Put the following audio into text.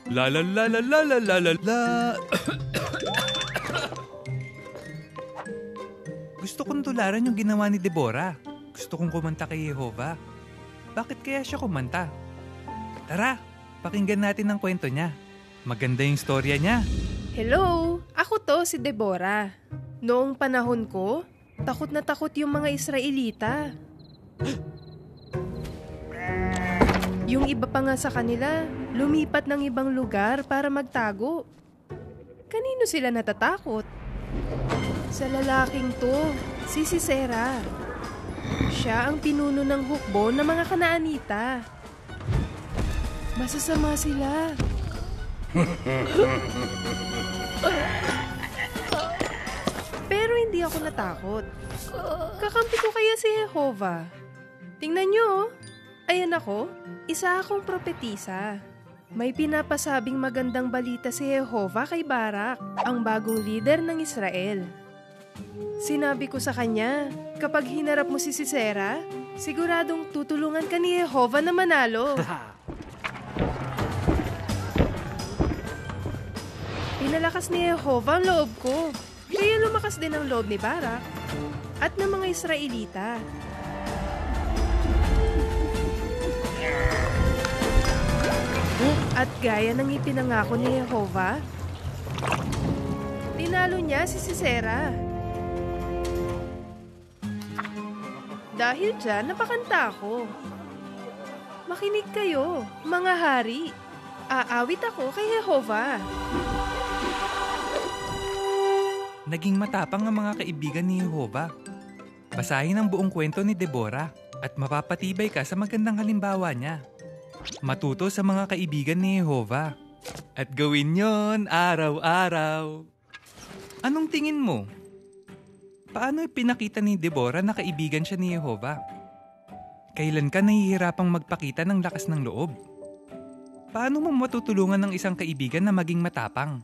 La la la la la la la la la. Gusto kong tularan yung ginawa ni Deborah. Gusto kong kumanta kay Jehovah. Bakit kaya siya kumanta? Tara, pakinggan natin ang kwento niya. Maganda yung storya niya. Hello, ako to si Deborah. Noong panahon ko, takot na takot yung mga Israelita. Yung iba pa nga sa kanila, lumipat ng ibang lugar para magtago. Kanino sila natatakot? Sa lalaking to, si Sisera. Siya ang pinuno ng hukbo ng mga Kanaanita. Masasama sila. Pero hindi ako natakot. Kakampi ko kaya si Jehovah. Tingnan nyo, ayan ako, isa akong propetisa. May pinapasabing magandang balita si Jehovah kay Barak, ang bagong leader ng Israel. Sinabi ko sa kanya, kapag hinarap mo si Sisera, siguradong tutulungan ka ni Jehovah na manalo. Pinalakas ni Jehovah ang loob ko, kaya lumakas din ang loob ni Barak at ng mga Israelita. At gaya ng ipinangako ni Jehovah, tinalo niya si Sisera. Dahil dyan, napakanta ako. Makinig kayo, mga hari. Aawit ako kay Jehovah. Naging matapang ang mga kaibigan ni Jehovah. Basahin ang buong kwento ni Deborah at mapapatibay ka sa magandang halimbawa niya. Matuto sa mga kaibigan ni Jehovah. At gawin yon araw-araw. Anong tingin mo? Paano ipinakita ni Deborah na kaibigan siya ni Jehovah? Kailan ka nahihirapang magpakita ng lakas ng loob? Paano mo matutulungan ng isang kaibigan na maging matapang?